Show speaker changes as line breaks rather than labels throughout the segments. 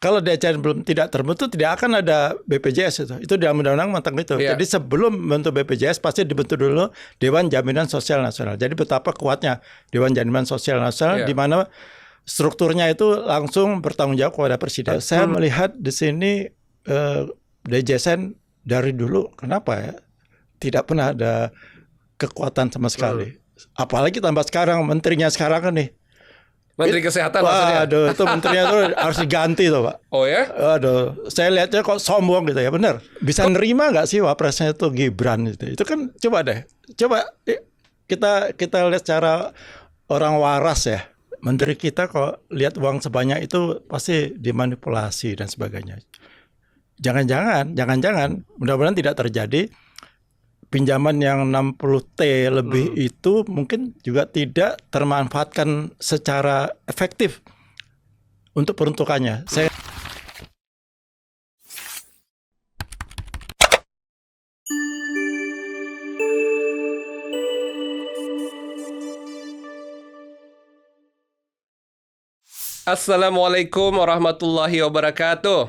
Kalau DJSN belum tidak terbentuk, tidak akan ada BPJS itu. Itu dalam undang-undang tentang itu.
Iya.
Jadi sebelum membentuk BPJS pasti dibentuk dulu Dewan Jaminan Sosial Nasional. Jadi betapa kuatnya Dewan Jaminan Sosial Nasional,
Iya.
di mana strukturnya itu langsung bertanggung jawab kepada presiden. Saya melihat di sini DJSN dari dulu kenapa ya tidak pernah ada kekuatan sama sekali. Apalagi tambah sekarang menterinya sekarang kan nih.
Menteri Kesehatan maksudnya.
Waduh, itu menterinya tuh harus diganti tuh, Pak.
Oh ya?
Aduh, saya lihatnya kok sombong gitu ya, benar. Bisa nerima nggak sih wapresnya itu Gibran itu? Itu kan coba deh, kita lihat cara orang waras ya. Menteri kita kok lihat uang sebanyak itu pasti dimanipulasi dan sebagainya. Jangan-jangan, mudah-mudahan tidak terjadi. Pinjaman yang 60T lebih itu mungkin juga tidak termanfaatkan secara efektif untuk peruntukannya.
Assalamualaikum warahmatullahi wabarakatuh.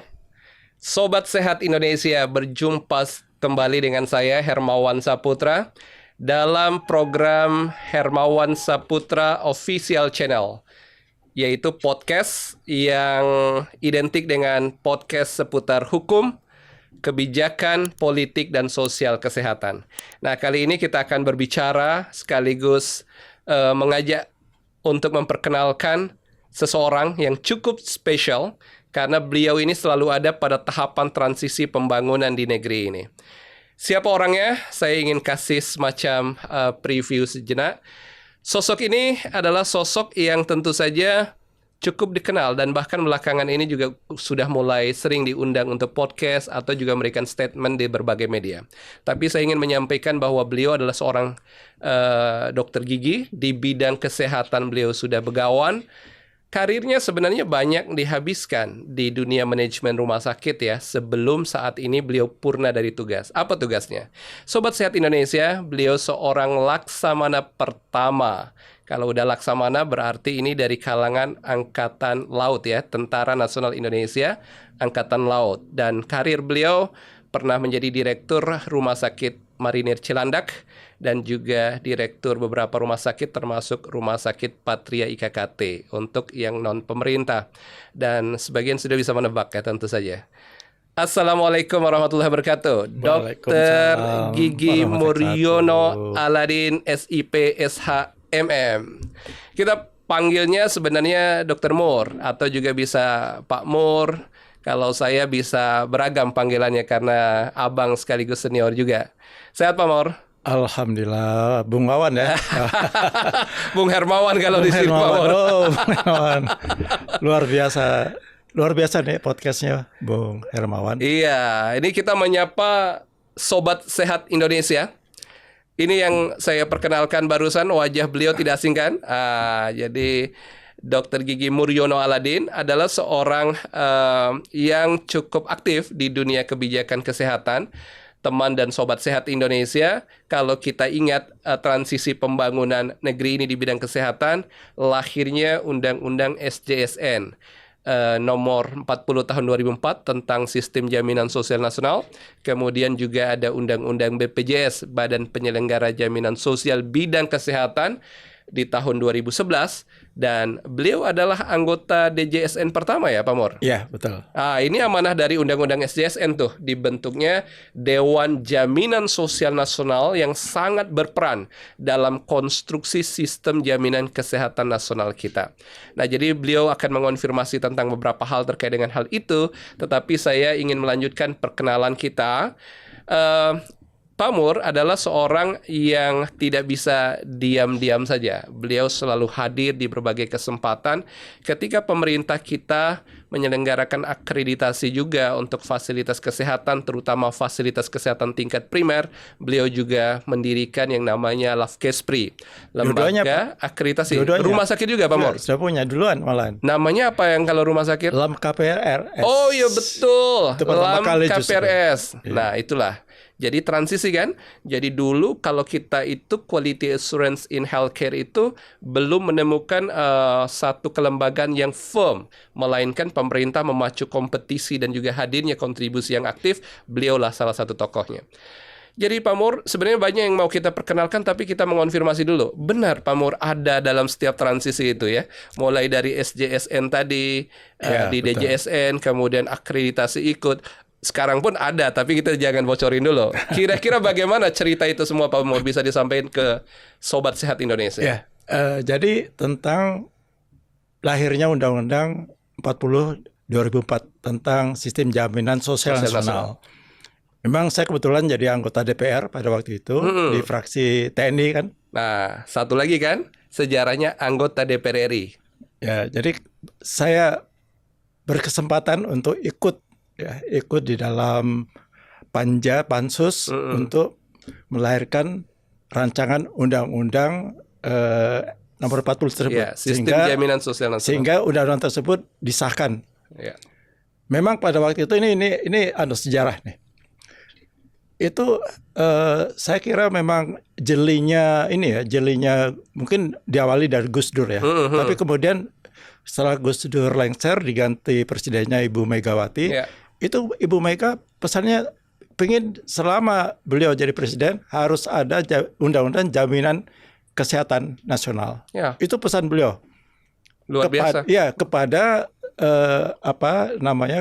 Sobat Sehat Indonesia, berjumpa kembali dengan saya Hermawan Saputra dalam program Hermawan Saputra Official Channel, yaitu podcast yang identik dengan podcast seputar hukum, kebijakan, politik, dan sosial kesehatan. Nah, kali ini kita akan berbicara sekaligus mengajak untuk memperkenalkan seseorang yang cukup spesial karena beliau ini selalu ada pada tahapan transisi pembangunan di negeri ini. Siapa orangnya? Saya ingin kasih semacam preview sejenak. Sosok ini adalah sosok yang tentu saja cukup dikenal dan bahkan belakangan ini juga sudah mulai sering diundang untuk podcast atau juga memberikan statement di berbagai media. Tapi saya ingin menyampaikan bahwa beliau adalah seorang dokter gigi. Di bidang kesehatan beliau sudah begawan. Karirnya sebenarnya banyak dihabiskan di dunia manajemen rumah sakit ya, sebelum saat ini beliau purna dari tugas. Apa tugasnya? Sobat Sehat Indonesia, beliau seorang laksamana pertama. Kalau udah laksamana berarti ini dari kalangan Angkatan Laut ya, Tentara Nasional Indonesia, Angkatan Laut. Dan karir beliau pernah menjadi direktur Rumah Sakit Marinir Cilandak dan juga direktur beberapa rumah sakit termasuk Rumah Sakit Patria IKKT untuk yang non pemerintah. Dan sebagian sudah bisa menebak ya tentu saja. Assalamualaikum warahmatullahi wabarakatuh. Dr. Gigi Muryono Aladin SIP SH MM. Kita panggilnya sebenarnya Dr. Mur atau juga bisa Pak Mur. Kalau saya bisa beragam panggilannya karena abang sekaligus senior juga. Sehat Pak Mur?
Alhamdulillah, Bung Wawan ya.
Bung Hermawan kalau di sini Pak Mur.
Oh, Bung Hermawan. Luar biasa nih podcastnya Bung Hermawan.
Iya, ini kita menyapa Sobat Sehat Indonesia. Ini yang saya perkenalkan barusan, wajah beliau tidak asing kan? Jadi Dr. Gigi Muryono Aladin adalah seorang yang cukup aktif di dunia kebijakan kesehatan. Teman dan Sobat Sehat Indonesia, kalau kita ingat transisi pembangunan negeri ini di bidang kesehatan, lahirnya Undang-Undang SJSN nomor 40 tahun 2004 tentang Sistem Jaminan Sosial Nasional. Kemudian juga ada Undang-Undang BPJS, Badan Penyelenggara Jaminan Sosial Bidang Kesehatan, di tahun 2011, dan beliau adalah anggota DJSN pertama ya Pak Mur?
Iya, betul.
Ini amanah dari Undang-Undang SJSN tuh, dibentuknya Dewan Jaminan Sosial Nasional yang sangat berperan dalam konstruksi sistem jaminan kesehatan nasional kita. Nah, jadi beliau akan mengonfirmasi tentang beberapa hal terkait dengan hal itu, tetapi saya ingin melanjutkan perkenalan kita. Pak Mur adalah seorang yang tidak bisa diam-diam saja. Beliau selalu hadir di berbagai kesempatan ketika pemerintah kita menyelenggarakan akreditasi juga untuk fasilitas kesehatan, terutama fasilitas kesehatan tingkat primer. Beliau juga mendirikan yang namanya Lavkespri, lembaga akreditasi. Rumah sakit juga Pak Mur?
Sudah punya duluan malahan.
Namanya apa yang kalau rumah sakit?
Lam KPRS.
Oh iya betul,
Lam
KPRS. Nah itulah. Jadi transisi kan, jadi dulu kalau kita itu quality assurance in healthcare itu belum menemukan satu kelembagaan yang firm, melainkan pemerintah memacu kompetisi dan juga hadirnya kontribusi yang aktif, beliaulah salah satu tokohnya. Jadi Pak Mur, sebenarnya banyak yang mau kita perkenalkan, tapi kita mengonfirmasi dulu. Benar Pak Mur ada dalam setiap transisi itu ya. Mulai dari SJSN tadi,
Ya,
di
betul.
DJSN, kemudian akreditasi ikut. Sekarang pun ada, tapi kita jangan bocorin dulu. Kira-kira bagaimana cerita itu semua Pak Mur bisa disampaikan ke Sobat Sehat Indonesia?
Ya, jadi tentang lahirnya Undang-Undang 40 2004 tentang Sistem Jaminan Sosial
Sosial
Nasional. Memang saya kebetulan jadi anggota DPR pada waktu itu di fraksi TNI kan.
Nah, satu lagi kan, sejarahnya anggota DPR RI.
Ya, jadi saya berkesempatan untuk ikut di dalam pansus untuk melahirkan rancangan undang-undang nomor 40 tersebut,
Ya, Sistem Jaminan Sosial Nasional.
sehingga undang-undang tersebut disahkan.
Ya.
Memang pada waktu itu ini sejarah nih. Itu saya kira memang jelinya mungkin diawali dari Gus Dur ya. Tapi kemudian setelah Gus Dur lengser diganti presidennya Ibu Megawati, itu Ibu Mega pesannya pengen selama beliau jadi presiden harus ada undang-undang jaminan kesehatan nasional.
Ya.
Itu pesan beliau.
Luar biasa.
Kepada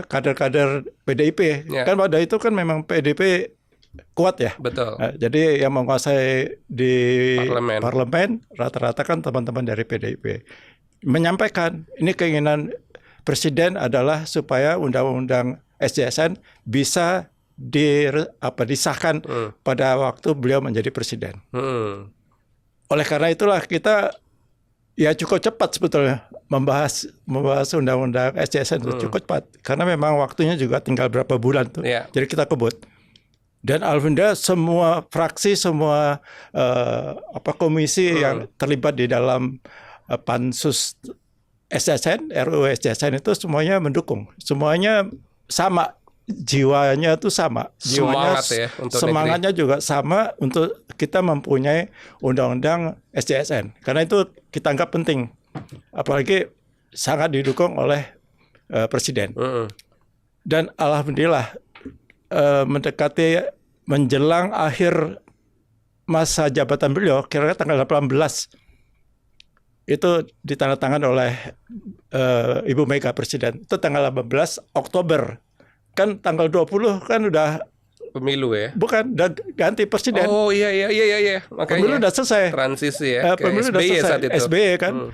kader-kader PDIP.
Ya.
Kan pada itu kan memang PDIP kuat ya.
Betul.
Jadi yang menguasai di
Parlemen
rata-rata kan teman-teman dari PDIP. Menyampaikan ini keinginan presiden adalah supaya undang-undang SJSN bisa disahkan pada waktu beliau menjadi presiden. Oleh karena itulah kita ya cukup cepat sebetulnya membahas undang-undang SJSN itu cukup cepat karena memang waktunya juga tinggal berapa bulan tuh. Jadi kita kebut. Dan alhamdulillah semua fraksi, semua komisi yang terlibat di dalam pansus SJSN, RUU SJSN itu semuanya mendukung. Semuanya sama, jiwanya itu sama. Jiwanya,
semangat ya untuk
semangatnya juga sama untuk kita mempunyai undang-undang SJSN. Karena itu kita anggap penting. Apalagi sangat didukung oleh presiden. Dan alhamdulillah mendekati menjelang akhir masa jabatan beliau, kira-kira tanggal 18 itu ditandatangan oleh Ibu Mega presiden. Itu tanggal 18 Oktober. Kan tanggal 20 kan udah
pemilu ya?
Bukan, udah ganti presiden.
Oh iya. Makanya
pemilu udah selesai.
Transisi ya.
Pemilu udah selesai.
saat itu.
SBY kan.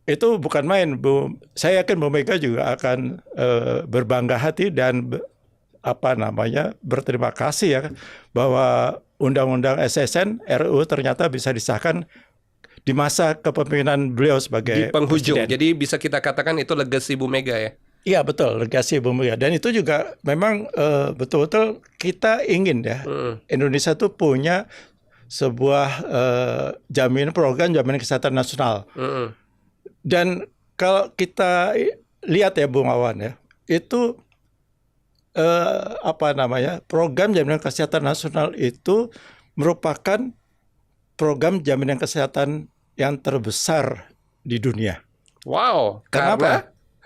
Itu bukan main, Bu. Saya yakin Bu Mega juga akan berbangga hati dan berterima kasih ya bahwa undang-undang SJSN RUU ternyata bisa disahkan di masa kepemimpinan beliau sebagai
di penghujung.
presiden.
Jadi bisa kita katakan itu legacy Bu Mega ya.
Iya betul, legasi Bu Mega. Dan itu juga memang betul-betul kita ingin ya Indonesia tuh punya sebuah program jaminan kesehatan nasional. Dan kalau kita lihat ya Bung Awan ya, itu program jaminan kesehatan nasional itu merupakan program jaminan kesehatan yang terbesar di dunia.
Wow.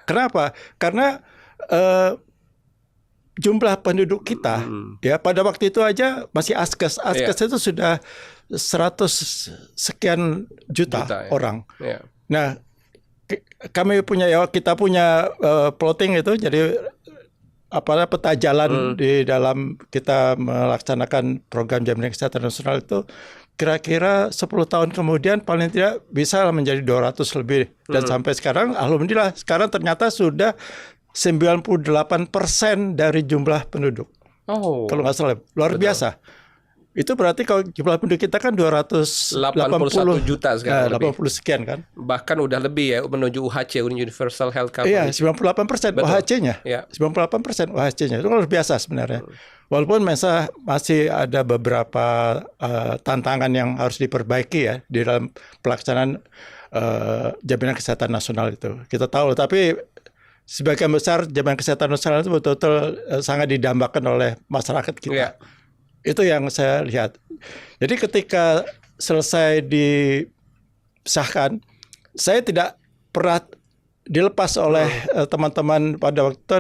Kenapa? Karena jumlah penduduk kita ya pada waktu itu aja masih askes itu sudah 100 sekian juta orang. Nah, kita punya plotting itu, jadi peta jalan di dalam kita melaksanakan program jaminan kesehatan nasional itu kira-kira 10 tahun kemudian paling tidak bisa menjadi 200 lebih. Dan sampai sekarang alhamdulillah sekarang ternyata sudah 98% dari jumlah penduduk. Kalau nggak salah, luar biasa. Itu berarti kalau jumlah penduduk kita kan
281 juta sekarang.
80 sekian kan.
Bahkan udah lebih ya menuju UHC, Universal Health Coverage.
Iya, 98% UHC-nya. 98% UHC-nya. Itu luar biasa sebenarnya. Walaupun masih ada beberapa tantangan yang harus diperbaiki ya di dalam pelaksanaan jaminan kesehatan nasional itu. Kita tahu, tapi sebagian besar jaminan kesehatan nasional itu betul-betul sangat didambakan oleh masyarakat kita. Itu yang saya lihat. Jadi ketika selesai disahkan, saya tidak pernah dilepas oleh teman-teman pada waktu itu,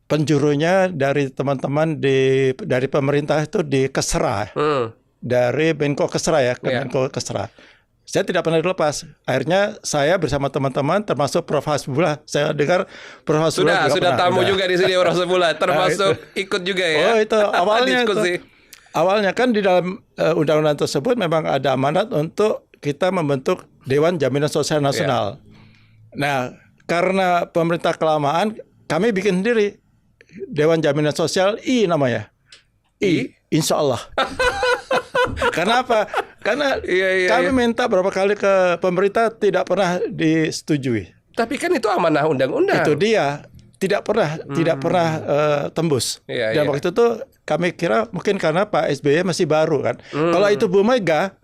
penjurunya dari teman-teman dari pemerintah itu di Kesra, dari Menko Kesra ya, ke Menko Kesra. Saya tidak pernah dilepas. Akhirnya saya bersama teman-teman, termasuk Prof. Hasbullah. Saya dengar Prof. Hasbullah
sudah tamu juga di sini Prof. Hasbullah, termasuk ikut juga ya.
Oh itu awalnya
diskusi.
Awalnya kan di dalam undang-undang tersebut memang ada amanat untuk kita membentuk Dewan Jaminan Sosial Nasional. Nah, karena pemerintah kelamaan, kami bikin sendiri Dewan Jaminan Sosial I namanya. Insya Allah. Karena apa? Karena kami minta berapa kali ke pemerintah tidak pernah disetujui.
Tapi kan itu amanah undang-undang.
Itu dia tidak pernah tembus. Dan waktu itu kami kira mungkin karena Pak SBY masih baru kan. Kalau itu Bu Mega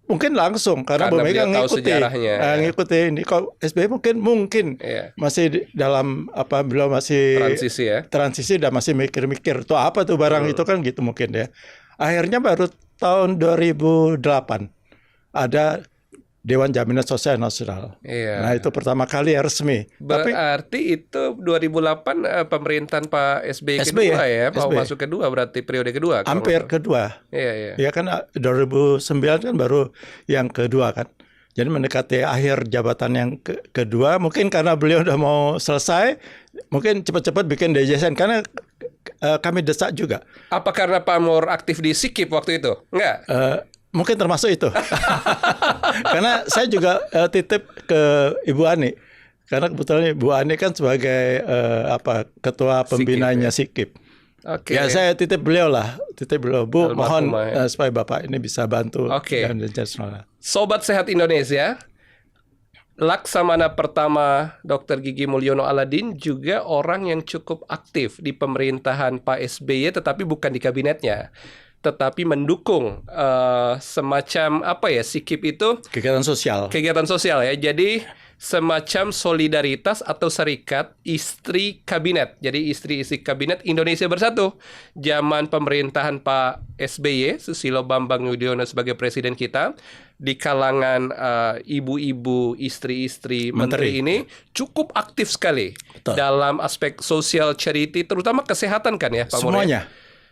mungkin langsung karena Bu Mega ngikuti ini. Kalau SBY mungkin masih dalam beliau masih transisi dan masih mikir-mikir tuh apa tuh barang itu kan gitu mungkin ya. Akhirnya baru tahun 2008 ada Dewan Jaminan Sosial Nasional. Nah itu pertama kali resmi.
Berarti itu 2008 pemerintahan Pak SBY kedua ya, mau masuk kedua berarti periode kedua.
Hampir kedua. Iya kan 2009 kan baru yang kedua kan. Jadi mendekati akhir jabatan yang kedua, mungkin karena beliau udah mau selesai, mungkin cepat-cepat bikin DJSN karena kami desak juga.
Apa karena Pak Mur aktif di SIKIP waktu itu? Enggak.
Mungkin termasuk itu. Karena saya juga titip ke Ibu Ani. Karena kebetulan Ibu Ani kan sebagai ketua pembinanya SIKIP. Ya saya titip beliau, Bu, mohon supaya Bapak ini bisa bantu.
Sobat Sehat Indonesia, Laksamana pertama Dr. Gigi Mulyono Aladin juga orang yang cukup aktif di pemerintahan Pak SBY, tetapi bukan di kabinetnya, tetapi mendukung semacam SIKIP itu
kegiatan sosial
ya. Jadi semacam solidaritas atau serikat istri kabinet. Jadi istri-istri kabinet Indonesia Bersatu. Zaman pemerintahan Pak SBY, Susilo Bambang Yudhoyono sebagai presiden kita, di kalangan ibu-ibu, istri-istri menteri ini cukup aktif sekali. Betul. Dalam aspek sosial charity, terutama kesehatan kan ya Pak Mur?
Semuanya.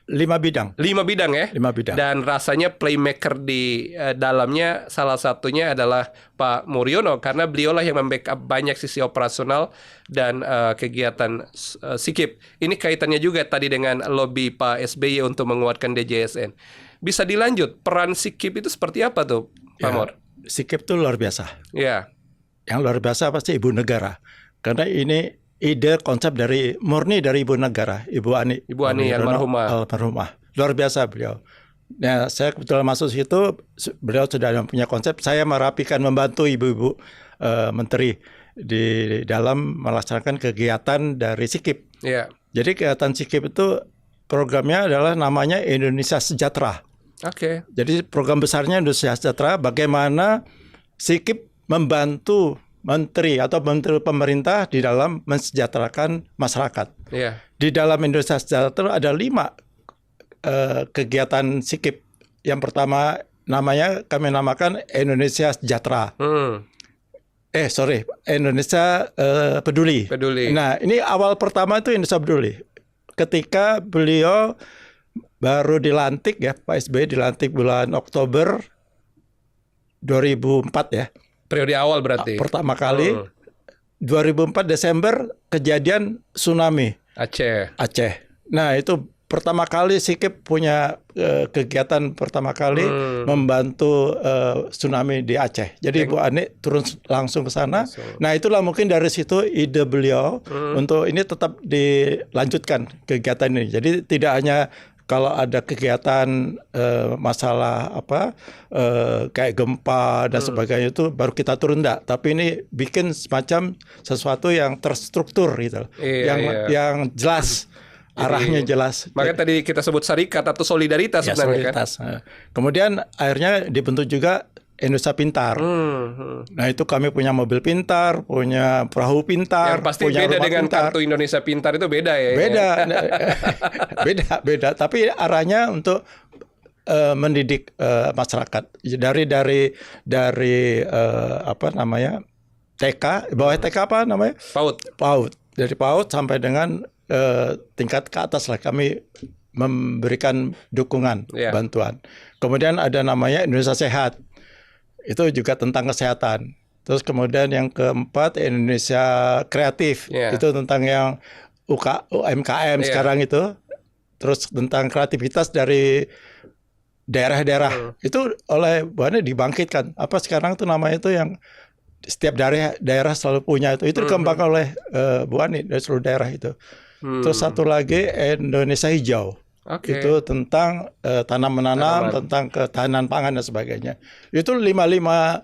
5 bidang.
5 bidang ya?
5 bidang.
Dan rasanya playmaker di dalamnya salah satunya adalah Pak Mulyono, karena beliaulah yang membackup banyak sisi operasional dan kegiatan SIKIP. Ini kaitannya juga tadi dengan lobby Pak SBY untuk menguatkan DJSN. Bisa dilanjut, peran SIKIP itu seperti apa tuh Pak Mur?
SIKIP itu luar biasa.
Ya.
Yang luar biasa pasti ibu negara. Karena ini ide konsep murni dari ibu negara, Ibu Ani almarhumah. Luar biasa beliau. Nah, saya kebetulan masuk situ, beliau sudah punya konsep. Saya merapikan, membantu ibu-ibu menteri di dalam melaksanakan kegiatan dari SIKIP. Jadi kegiatan SIKIP itu programnya adalah namanya Indonesia Sejahtera. Jadi program besarnya Indonesia Sejahtera, bagaimana SIKIP membantu menteri atau menteri pemerintah di dalam mensejahterakan masyarakat. Di dalam Indonesia Sejahtera ada 5 kegiatan SIKIP. Yang pertama kami namakan Indonesia Sejahtera. Indonesia Peduli. Nah, ini awal pertama itu Indonesia Peduli. Ketika beliau baru dilantik ya, Pak SBY dilantik bulan Oktober 2004 ya.
Periode awal berarti.
Pertama kali 2004 Desember kejadian tsunami Aceh. Nah, itu pertama kali SIKIP punya kegiatan pertama kali membantu tsunami di Aceh. Jadi Ibu Ani turun langsung ke sana. Nah, itulah mungkin dari situ ide beliau untuk ini tetap dilanjutkan kegiatan ini. Jadi tidak hanya kalau ada kegiatan masalah kayak gempa dan sebagainya itu baru kita turun, enggak. Tapi ini bikin semacam sesuatu yang terstruktur gitu, yang jelas. Arahnya jelas.
Makanya tadi kita sebut syarikat atau solidaritas sebenarnya kan.
Kemudian akhirnya dibentuk juga Indonesia Pintar. Nah, itu kami punya mobil pintar, punya perahu pintar,
yang pasti
punya
beda
rumah
dengan
pintar.
kartu Indonesia Pintar itu beda ya.
Beda. Tapi arahnya untuk mendidik masyarakat dari TK, bawah TK apa namanya?
PAUD.
PAUD. Dari PAUD sampai dengan tingkat ke atas lah kami memberikan dukungan,
Iya.
bantuan. Kemudian ada namanya Indonesia Sehat. Itu juga tentang kesehatan. Terus kemudian yang keempat Indonesia Kreatif.
Iya.
Itu tentang yang UMKM
Iya.
sekarang itu. Terus tentang kreativitas dari daerah-daerah. Itu oleh Bu Ani dibangkitkan. Apa sekarang itu namanya itu yang setiap daerah selalu punya itu. Itu dikembangkan oleh Bu Ani dari seluruh daerah itu. Terus satu lagi Indonesia Hijau.
Oke.
Itu tentang tanam-menanam, tentang ketahanan pangan dan sebagainya. Itu 5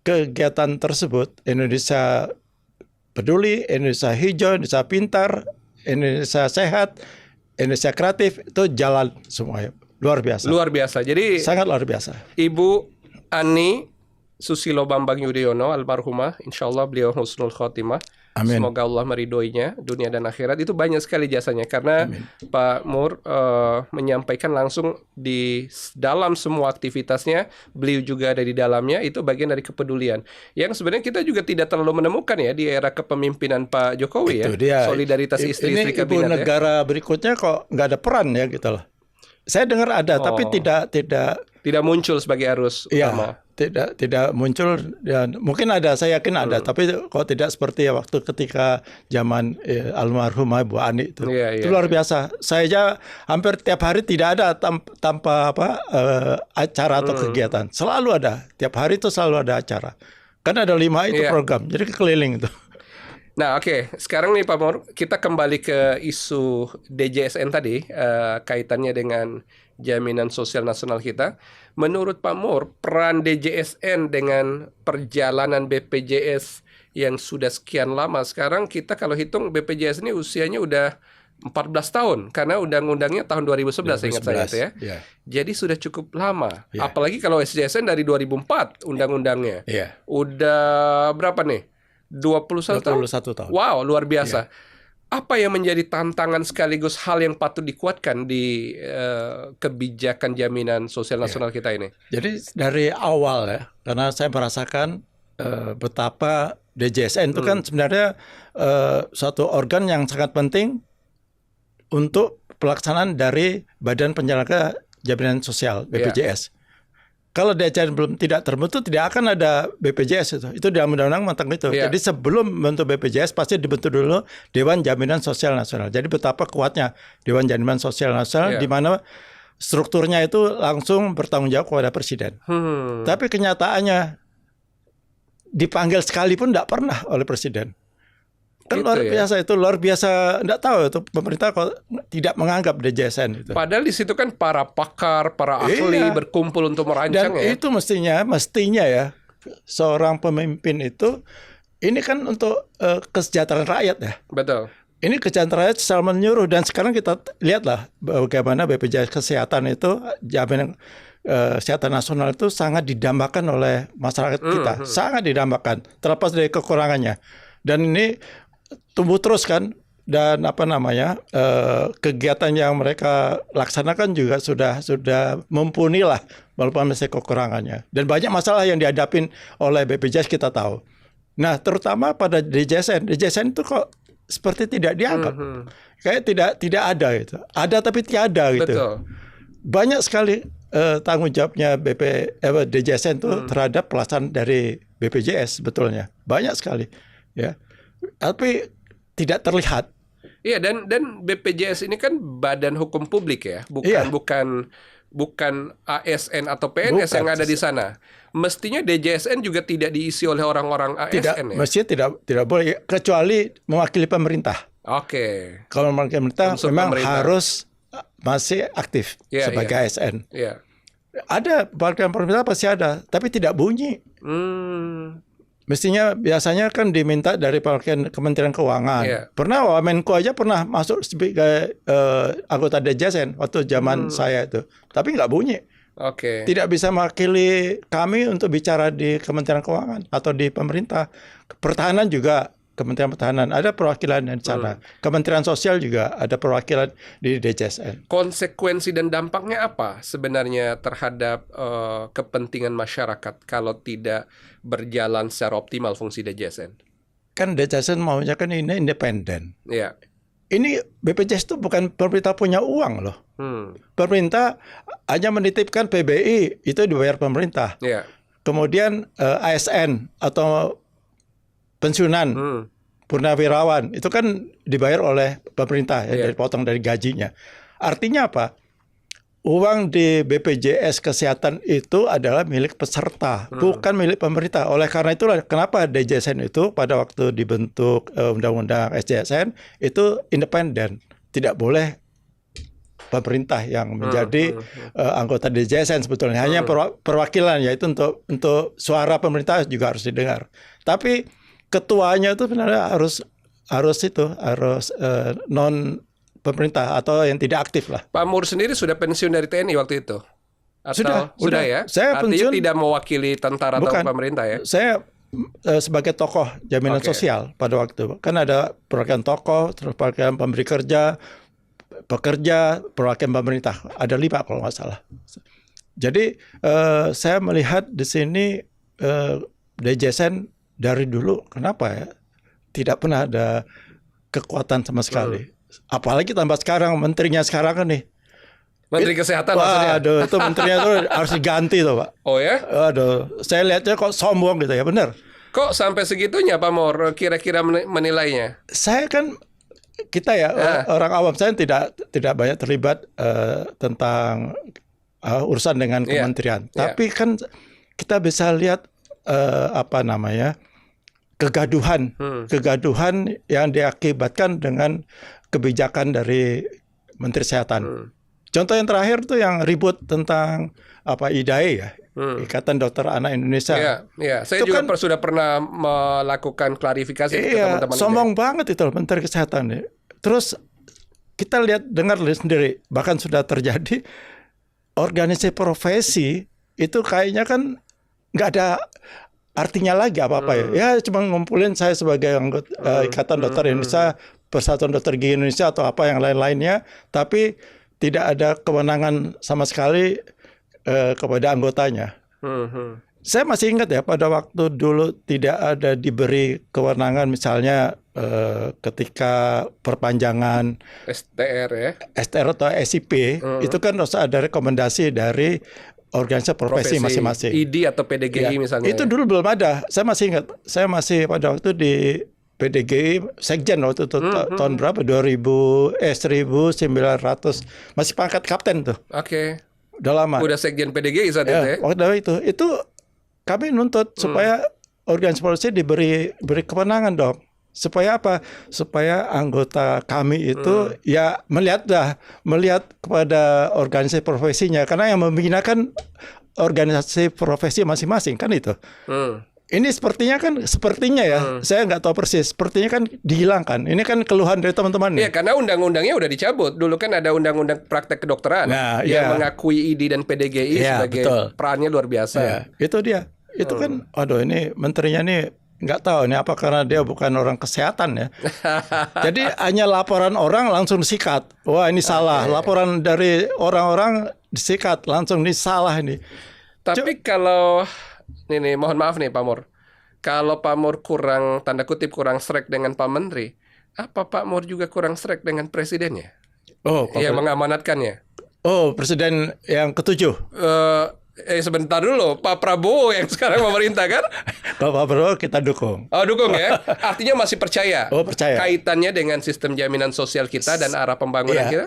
kegiatan tersebut, Indonesia Peduli, Indonesia Hijau, Indonesia Pintar, Indonesia Sehat, Indonesia Kreatif, itu jalan semuanya. Luar biasa.
Luar biasa. Jadi
Sangat luar biasa.
Ibu Ani Susilo Bambang Yudhoyono almarhumah, insyaallah beliau husnul khotimah.
Amin.
Semoga Allah meridhoinya dunia dan akhirat. Itu banyak sekali jasanya karena Pak Mur menyampaikan langsung di dalam semua aktivitasnya, beliau juga ada di dalamnya. Itu bagian dari kepedulian yang sebenarnya kita juga tidak terlalu menemukan ya di era kepemimpinan Pak Jokowi.
Itu
ya
dia.
Solidaritas istri-istri
Ini ibu
kabinet ya.
negara berikutnya kok nggak ada peran ya gitu loh. Saya dengar ada, tapi
tidak muncul sebagai arus utama.
Tidak muncul, dan mungkin ada, saya yakin ada, tapi kok tidak seperti waktu ketika zaman almarhumah Bu Ani itu.
Iya,
Itu
iya.
luar biasa. Saya aja hampir tiap hari tidak ada tanpa acara atau kegiatan. Selalu ada, tiap hari itu selalu ada acara. Kan ada 5 itu
Iya.
program, jadi keliling itu.
Nah, oke. Sekarang nih Pak Mur, kita kembali ke isu DJSN tadi, kaitannya dengan jaminan sosial nasional kita. Menurut Pak Mur, peran DJSN dengan perjalanan BPJS yang sudah sekian lama, sekarang kita kalau hitung BPJS ini usianya udah 14 tahun, karena undang-undangnya tahun 2011 ingat saya itu ya.
Iya.
Jadi sudah cukup lama.
Iya.
Apalagi kalau SJSN dari 2004 undang-undangnya.
Iya.
Udah berapa nih? 21 tahun?
21 tahun.
Wow, luar biasa. Apa yang menjadi tantangan sekaligus hal yang patut dikuatkan di kebijakan jaminan sosial nasional kita ini?
Jadi dari awal ya, karena saya merasakan betapa DJSN itu kan sebenarnya suatu organ yang sangat penting untuk pelaksanaan dari Badan Penyelenggara Jaminan Sosial BPJS. Kalau DJSN belum tidak terbentuk, tidak akan ada BPJS itu. Itu dalam undang-undang tentang itu.
Iya.
Jadi sebelum membentuk BPJS pasti dibentuk dulu Dewan Jaminan Sosial Nasional. Jadi betapa kuatnya Dewan Jaminan Sosial Nasional,
Iya.
di mana strukturnya itu langsung bertanggung jawab kepada Presiden. Tapi kenyataannya dipanggil sekalipun tidak pernah oleh Presiden. Kan
Gitu
luar
ya.
biasa itu, luar biasa. Tidak tahu itu pemerintah kok tidak menganggap DJSN itu.
Padahal di situ kan para pakar, para ahli
Iya.
berkumpul untuk merancang
Dan
ya.
itu mestinya ya, seorang pemimpin itu ini kan untuk kesejahteraan rakyat ya.
Betul.
Ini kesejahteraan rakyat secara menyeluruh, dan sekarang kita lihatlah bagaimana BPJS Kesehatan itu, jaminan kesehatan nasional itu sangat didambakan oleh masyarakat kita, sangat didambakan, terlepas dari kekurangannya. Dan ini tumbuh terus kan, dan kegiatan yang mereka laksanakan juga sudah mumpuni lah, walaupun masih kekurangannya. Dan banyak masalah yang dihadapin oleh BPJS kita tahu. Nah, terutama pada DJSN itu kok seperti tidak dianggap, kayak tidak ada gitu. Ada tapi tiada gitu.
Betul.
Banyak sekali tanggung jawabnya DJSN itu terhadap pelaksanaan dari BPJS sebetulnya. Banyak sekali ya. Tapi tidak terlihat.
Iya, dan BPJS ini kan badan hukum publik ya,
Iya.
bukan ASN atau PNS
Bukan.
yang ada di sana. Mestinya DJSN juga tidak diisi oleh orang-orang ASN ya.
Mestinya tidak boleh, kecuali mewakili pemerintah.
Oke.
Kalau mewakili pemerintah
Unsur
memang
pemerintah.
harus masih aktif
Iya,
sebagai
iya.
ASN.
Iya.
Ada perwakilan pemerintah pasti ada, tapi tidak bunyi. Mestinya biasanya kan diminta dari perwakilan Kementerian Keuangan.
Iya.
Pernah Menko aja pernah masuk sebagai anggota DJSN waktu zaman saya itu, tapi nggak bunyi.
Oke.
Tidak bisa mewakili kami untuk bicara di Kementerian Keuangan atau di pemerintah. Pertahanan juga Kementerian Pertahanan, ada perwakilan di sana. Kementerian Sosial juga ada perwakilan di DJSN.
Konsekuensi dan dampaknya apa sebenarnya terhadap kepentingan masyarakat kalau tidak berjalan secara optimal fungsi DJSN?
Kan DJSN maunya kan ini independen.
Iya.
Ini BPJS itu bukan pemerintah punya uang loh. Pemerintah hanya menitipkan PBI, itu dibayar pemerintah.
Iya.
Kemudian ASN atau pensiunan purnawirawan itu kan dibayar oleh pemerintah ya, dipotong dari gajinya. Artinya apa? Uang di BPJS Kesehatan itu adalah milik peserta, bukan milik pemerintah. Oleh karena itulah kenapa DJSN itu pada waktu dibentuk Undang-Undang SJSN itu independen, tidak boleh pemerintah yang menjadi anggota DJSN sebetulnya. Hanya perwakilan, yaitu untuk suara pemerintah juga harus didengar. Tapi ketuanya itu sebenarnya harus non pemerintah atau yang tidak aktif lah.
Pak Mur sendiri sudah pensiun dari TNI waktu itu? Atau
Sudah
ya?
Saya
Artinya
pensiun,
tidak mewakili tentara atau
bukan,
pemerintah ya?
Saya sebagai tokoh jaminan sosial pada waktu itu. Kan ada perwakilan tokoh, terus perwakilan pemberi kerja, pekerja, perwakilan pemerintah. Ada 5 kalau nggak salah. Jadi saya melihat di sini DJSN dari dulu kenapa ya tidak pernah ada kekuatan sama sekali. Apalagi tambah sekarang menterinya sekarang kan nih.
Menteri Kesehatan maksudnya?
Aduh, itu menterinya tuh harus diganti tuh Pak.
Oh ya?
Aduh, saya lihatnya kok sombong gitu ya, benar.
Kok sampai segitunya Pak Mur kira-kira menilainya?
Saya kan kita ya orang awam, saya tidak banyak terlibat tentang urusan dengan kementerian. Tapi kan kita bisa lihat kegaduhan yang diakibatkan dengan kebijakan dari Menteri Kesehatan. Contoh yang terakhir tuh yang ribut tentang IDAE ya, Ikatan Dokter Anak Indonesia.
Iya. Saya itu juga kan, sudah pernah melakukan klarifikasi ke teman-teman.
Sombong banget itu Menteri Kesehatan ya. Terus kita dengar sendiri, bahkan sudah terjadi organisasi profesi itu kayaknya kan nggak ada artinya lagi apa-apa ya. Ya cuma ngumpulin saya sebagai anggota Ikatan Dokter Indonesia, Persatuan Dokter Gigi Indonesia atau apa yang lain-lainnya, tapi tidak ada kewenangan sama sekali kepada anggotanya. Saya masih ingat ya pada waktu dulu tidak ada diberi kewenangan misalnya ketika perpanjangan STR atau SIP itu kan harus ada rekomendasi dari organisasi profesi masing-masing.
ID atau PDGI misalnya.
Itu dulu belum ada. Saya masih ingat. Saya masih pada waktu di PDGI Sekjen waktu itu tahun berapa? 1900 masih pangkat kapten tuh.
Oke.
Udah lama.
Udah Sekjen PDGI saat itu ya.
Waktu itu kami nuntut supaya organisasi profesi diberi kewenangan dong. Supaya apa? Supaya anggota kami itu ya melihat kepada organisasi profesinya, karena yang membinakan organisasi profesi masing-masing kan itu. Ini sepertinya ya, saya nggak tahu persis. Sepertinya kan dihilangkan. Ini kan keluhan dari teman-teman.
Iya, karena undang-undangnya udah dicabut. Dulu kan ada undang-undang praktek kedokteran yang mengakui ID dan PDGI sebagai perannya luar biasa.
Ya, itu dia. Itu kan, ini menterinya nih nggak tahu nih apa karena dia bukan orang kesehatan ya. Jadi hanya laporan orang langsung disikat. Wah ini salah. Laporan dari orang-orang disikat langsung ini salah ini.
Tapi kalau Nih, mohon maaf nih Pak Mur. Kalau Pak Mur kurang, tanda kutip kurang srek dengan Pak Menteri, apa Pak Mur juga kurang srek dengan presidennya? Yang mengamanatkannya.
Presiden yang ke-7.
Sebentar dulu, Pak Prabowo yang sekarang memerintah kan?
Pak Prabowo kita dukung.
Oh, dukung ya? Artinya masih percaya?
Percaya.
Kaitannya dengan sistem jaminan sosial kita dan arah pembangunan kita?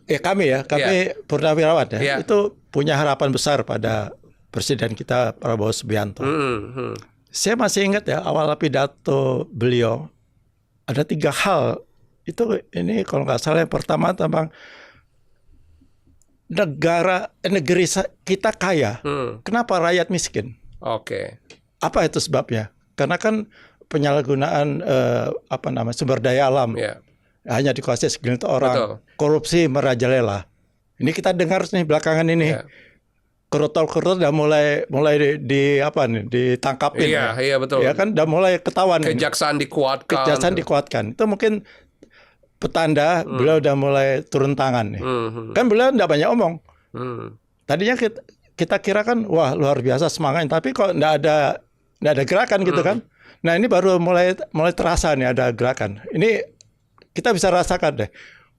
Kami purnawirawan ya, itu punya harapan besar pada Presiden kita Prabowo Subianto. Saya masih ingat ya awal pidato beliau ada 3 hal. Ini kalau nggak salah yang pertama tentang negeri kita kaya. Kenapa rakyat miskin?
Oke.
Apa itu sebabnya? Karena kan penyalahgunaan sumber daya alam hanya dikuasai segelintir orang. Korupsi merajalela. Ini kita dengar nih belakangan ini. koruptor udah mulai di apa nih, ditangkapin.
Iya betul.
Ya kan udah mulai ketahuan.
Kejaksaan dikuatkan.
Kejaksaan dikuatkan. Itu mungkin petanda beliau udah mulai turun tangan nih. Kan beliau enggak banyak omong. Tadinya kita kira kan wah luar biasa semangatnya, tapi kok enggak ada gerakan gitu kan. Nah, ini baru mulai terasa nih ada gerakan. Ini kita bisa rasakan deh.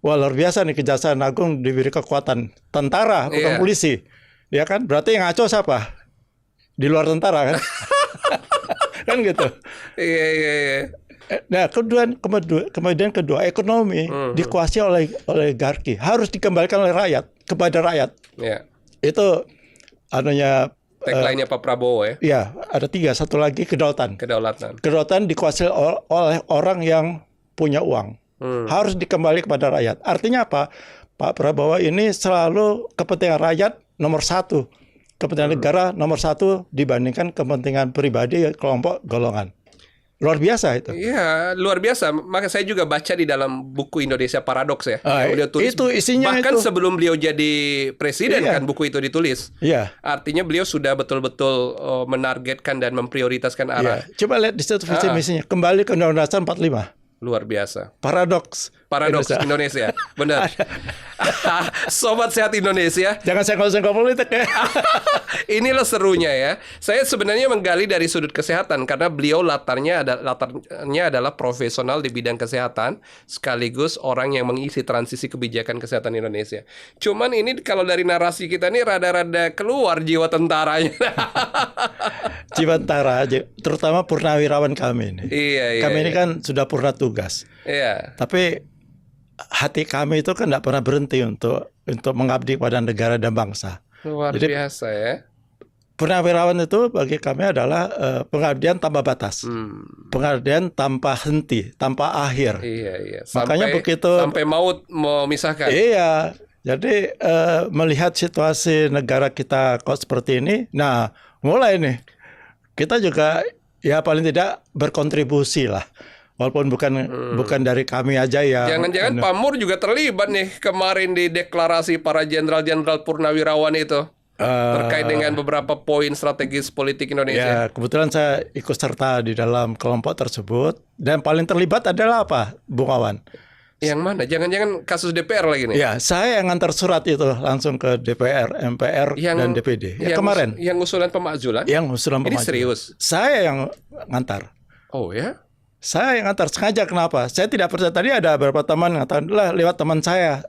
Wah, luar biasa nih Kejaksaan Agung diberi kekuatan tentara, bukan polisi. Ya kan? Berarti yang ngaco siapa? Di luar tentara kan? Kan gitu.
Iya.
Nah, kemudian kedua ekonomi dikuasai oleh oligarki, harus dikembalikan oleh rakyat kepada rakyat.
Iya.
Itu anunya
tagline-nya Pak Prabowo ya.
Iya, ada 3. Satu lagi kedaulatan. Kedaulatan dikuasai oleh orang yang punya uang. Harus dikembali kepada rakyat. Artinya apa? Pak Prabowo ini selalu kepentingan rakyat nomor 1. Kepentingan negara nomor 1 dibandingkan kepentingan pribadi kelompok golongan. Luar biasa itu.
Iya, luar biasa. Maka saya juga baca di dalam buku Indonesia Paradoks ya. Beliau tulis.
Itu isinya
bahkan
itu.
Sebelum beliau jadi presiden kan buku itu ditulis.
Iya.
Artinya beliau sudah betul-betul menargetkan dan memprioritaskan arah.
Iya. Coba lihat di situ visi misinya. Kembali ke Undang-Undang Dasar 45.
Luar biasa.
Paradoks
Indonesia. Benar. Sobat Sehat Indonesia.
Jangan senggol-senggol politik ya.
Inilah serunya ya. Saya sebenarnya menggali dari sudut kesehatan karena beliau latarnya adalah profesional di bidang kesehatan sekaligus orang yang mengisi transisi kebijakan kesehatan Indonesia. Cuman ini kalau dari narasi kita ini rada-rada keluar jiwa tentaranya.
Jiwa tentara, terutama purnawirawan kami ini.
Iya.
Kami ini kan sudah purna tugas.
Iya.
Tapi hati kami itu kan tidak pernah berhenti untuk mengabdi kepada negara dan bangsa.
Luar biasa ya.
Purnawirawan itu bagi kami adalah pengabdian tanpa batas, pengabdian tanpa henti, tanpa akhir.
Iya.
Makanya begitu
sampai maut memisahkan.
Iya. Jadi melihat situasi negara kita kok seperti ini, nah mulai nih kita juga ya paling tidak berkontribusi lah. Walaupun bukan dari kami aja ya.
Jangan-jangan Pak Mur juga terlibat nih kemarin di deklarasi para jenderal-jenderal purnawirawan itu terkait dengan beberapa poin strategis politik Indonesia.
Ya, kebetulan saya ikut serta di dalam kelompok tersebut dan paling terlibat adalah apa, Bung Awan?
Yang mana? Jangan-jangan kasus DPR lagi nih?
Ya, saya yang ngantar surat itu langsung ke DPR, MPR, dan DPD. Kemarin.
Yang usulan pemakzulan?
Yang usulan pemakzulan.
Ini serius?
Saya yang ngantar.
Oh ya?
Saya yang ngantar. Sengaja kenapa? Saya tidak percaya. Tadi ada beberapa teman mengatakan, lah lewat teman saya.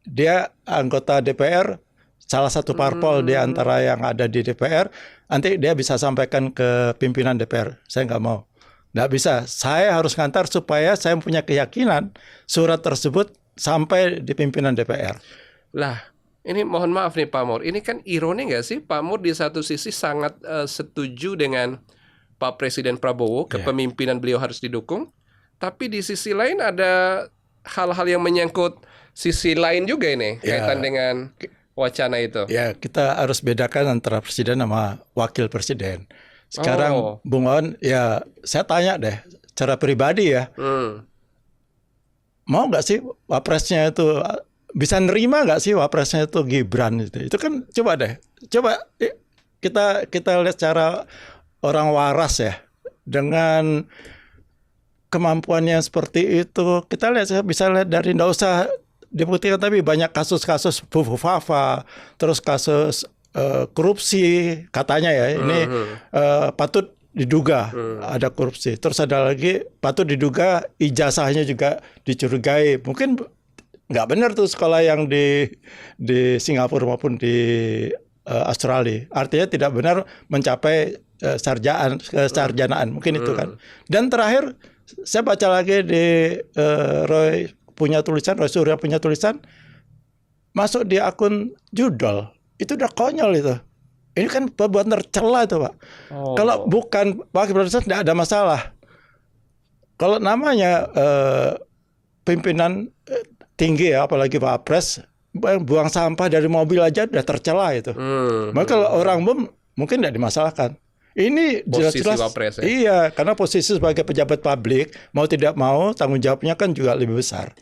Dia anggota DPR, salah satu parpol di antara yang ada di DPR. Nanti dia bisa sampaikan ke pimpinan DPR. Saya nggak mau. Nggak bisa, saya harus ngantar supaya saya punya keyakinan surat tersebut sampai di pimpinan DPR.
Lah, ini mohon maaf nih Pak Mur, ini kan ironi nggak sih? Pak Mur di satu sisi sangat setuju dengan Pak Presiden Prabowo, kepemimpinan beliau harus didukung. Tapi di sisi lain ada hal-hal yang menyangkut sisi lain juga ini, kaitan dengan wacana itu.
Ya, kita harus bedakan antara presiden sama wakil presiden. Sekarang Bung On, ya saya tanya deh, secara pribadi ya, mau nggak sih wapresnya itu, bisa nerima nggak sih wapresnya itu Gibran itu? Itu kan coba kita lihat secara orang waras ya, dengan kemampuannya seperti itu, kita bisa lihat dari nggak usah dibuktikan tapi banyak kasus-kasus Fufufafa, terus kasus korupsi katanya ya ini patut diduga ada korupsi. Terus ada lagi patut diduga ijazahnya juga dicurigai. Mungkin nggak benar tuh sekolah yang di Singapura maupun di Australia. Artinya tidak benar mencapai kesarjanaan. Mungkin itu kan. Dan terakhir saya baca lagi di Roy Surya punya tulisan masuk di akun judul. Itu udah konyol itu. Ini kan perbuatan tercela itu, Pak. Kalau bukan wakil presiden tidak ada masalah. Kalau namanya pimpinan tinggi ya, apalagi Pak Pres, buang sampah dari mobil aja udah tercela itu. Maka kalau orang umum mungkin tidak dimasalahkan. Ini jelas-jelas ya? Iya, karena posisi sebagai pejabat publik mau tidak mau tanggung jawabnya kan juga lebih besar.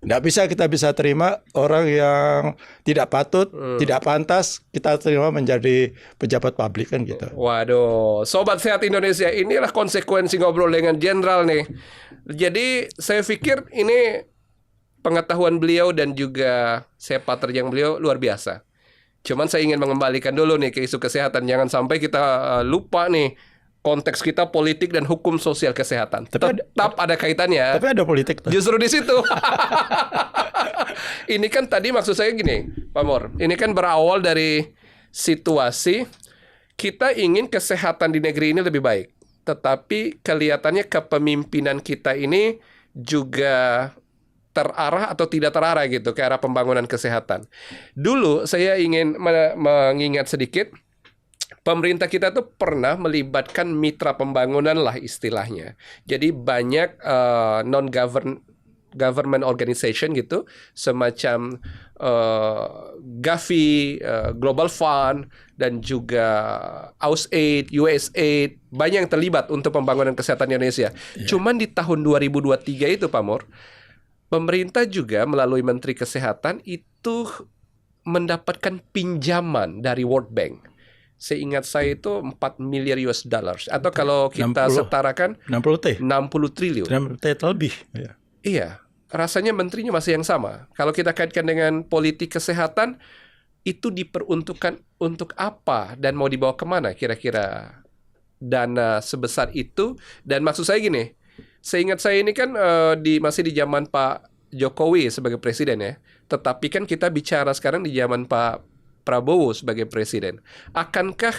Nggak bisa kita bisa terima orang yang tidak patut, tidak pantas kita terima menjadi pejabat publik kan gitu.
Waduh, Sobat Sehat Indonesia, inilah konsekuensi ngobrol dengan jenderal nih. Jadi saya pikir ini pengetahuan beliau dan juga sepak terjang beliau luar biasa. Cuman saya ingin mengembalikan dulu nih ke isu kesehatan. Jangan sampai kita lupa nih konteks kita politik dan hukum sosial kesehatan. Tetap ada kaitannya.
Tapi ada politik tuh.
Justru di situ. Ini kan tadi maksud saya gini, Pak Mor. Ini kan berawal dari situasi kita ingin kesehatan di negeri ini lebih baik. Tetapi kelihatannya kepemimpinan kita ini juga terarah atau tidak terarah gitu ke arah pembangunan kesehatan. Dulu saya ingin mengingat sedikit, pemerintah kita tuh pernah melibatkan mitra pembangunan lah istilahnya. Jadi banyak non-government organization gitu, semacam Gavi, Global Fund, dan juga AusAid, USAID, banyak yang terlibat untuk pembangunan kesehatan Indonesia. Cuman di tahun 2023 itu, Pak Mor, pemerintah juga melalui Menteri Kesehatan itu mendapatkan pinjaman dari World Bank. Seingat saya itu 4 miliar US dollars. Atau kalau kita
60,
setarakan
60
triliun.
60 T lebih. Ya.
Iya, rasanya menterinya masih yang sama. Kalau kita kaitkan dengan politik kesehatan, itu diperuntukkan untuk apa dan mau dibawa kemana kira-kira dana sebesar itu. Dan maksud saya gini, seingat saya ini kan masih di zaman Pak Jokowi sebagai presiden ya. Tetapi kan kita bicara sekarang di zaman Pak Prabowo sebagai presiden. Akankah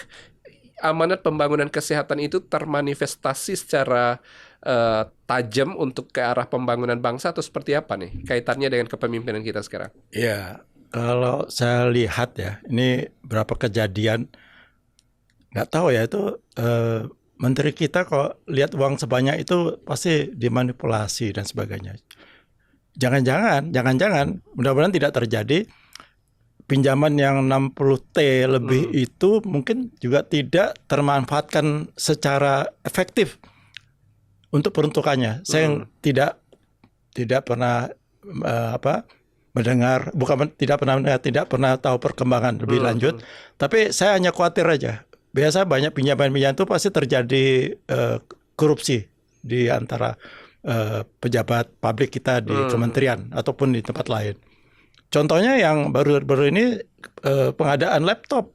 amanat pembangunan kesehatan itu termanifestasi secara tajam untuk ke arah pembangunan bangsa atau seperti apa nih kaitannya dengan kepemimpinan kita sekarang?
Ya, kalau saya lihat ya, ini berapa kejadian, nggak tahu ya itu menteri kita kok lihat uang sebanyak itu pasti dimanipulasi dan sebagainya. Jangan-jangan, mudah-mudahan tidak terjadi. Pinjaman yang 60 T lebih itu mungkin juga tidak termanfaatkan secara efektif untuk peruntukannya. Saya tidak pernah mendengar, tidak pernah tahu perkembangan lebih lanjut. Tapi saya hanya khawatir aja. Biasa banyak pinjaman-pinjaman itu pasti terjadi korupsi di antara pejabat publik kita di kementerian ataupun di tempat lain. Contohnya yang baru-baru ini pengadaan laptop.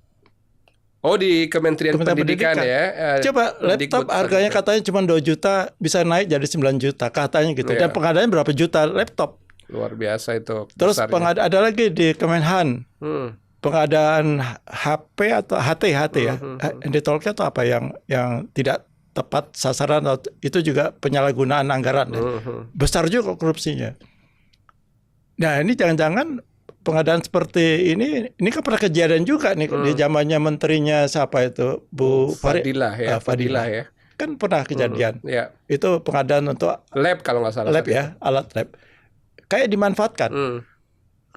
Oh, di Kementerian Pendidikan ya.
Coba laptop harganya katanya cuma 2 juta bisa naik jadi 9 juta katanya gitu. Dan pengadaannya berapa juta laptop.
Luar biasa itu.
Terus ada lagi di Kemenhan. Pengadaan HP atau HT ya. Handtalk atau apa yang tidak tepat sasaran, itu juga penyalahgunaan anggaran. Besar juga korupsinya. Nah, ini jangan-jangan pengadaan seperti ini kan pernah kejadian juga nih di zamannya menterinya siapa itu, Bu
Fadilah ya. Fadilah ya.
Kan pernah kejadian.
Ya.
Itu pengadaan untuk
lab kalau nggak salah.
Lab ya, alat lab. Kayak dimanfaatkan.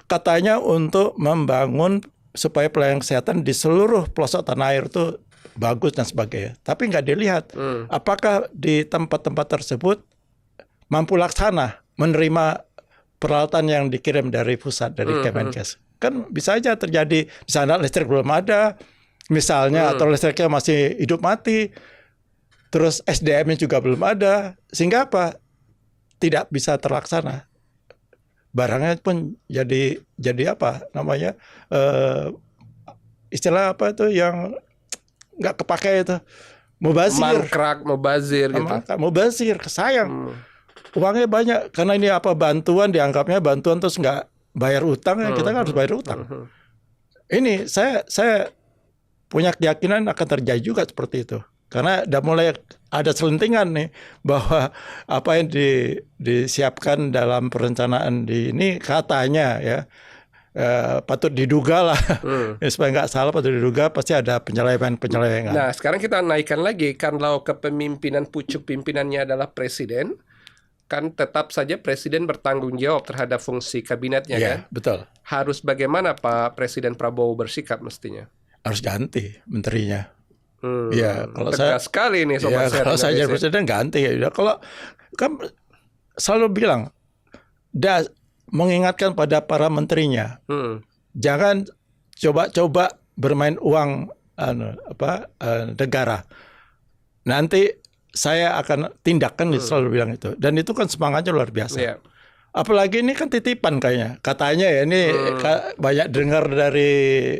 Katanya untuk membangun supaya pelayanan kesehatan di seluruh pelosok tanah air itu bagus dan sebagainya. Tapi nggak dilihat apakah di tempat-tempat tersebut mampu laksana menerima peralatan yang dikirim dari pusat, dari Kemenkes. Kan bisa aja terjadi di sana listrik belum ada misalnya, atau listriknya masih hidup mati, terus SDM-nya juga belum ada, sehingga apa? Tidak bisa terlaksana. Barangnya pun jadi apa namanya, istilah apa itu yang nggak kepakai itu, mubazir.
Mangkrak, mubazir gitu.
Mubazir, sayang. Uangnya banyak karena ini apa, bantuan, dianggapnya bantuan terus nggak bayar utang, kita kan harus bayar utang. Ini saya punya keyakinan akan terjadi juga seperti itu karena udah mulai ada selentingan nih bahwa apa yang disiapkan dalam perencanaan di ini katanya ya patut diduga lah supaya nggak salah, patut diduga pasti ada penyelewengan.
Nah, sekarang kita naikkan lagi, kalau kepemimpinan pucuk pimpinannya adalah presiden, kan tetap saja presiden bertanggung jawab terhadap fungsi kabinetnya kan?
Betul.
Harus bagaimana Pak Presiden Prabowo bersikap mestinya?
Harus ganti menterinya. Ya, kalau
tegas sekali nih Sobat Sehat.
Kalau saya jadi presiden ganti ya. Kalau kan selalu bilang mengingatkan pada para menterinya, jangan coba-coba bermain uang negara. Nanti saya akan tindakan, selalu bilang itu. Dan itu kan semangatnya luar biasa.
Yeah.
Apalagi ini kan titipan kayaknya. Katanya ya ini banyak dengar dari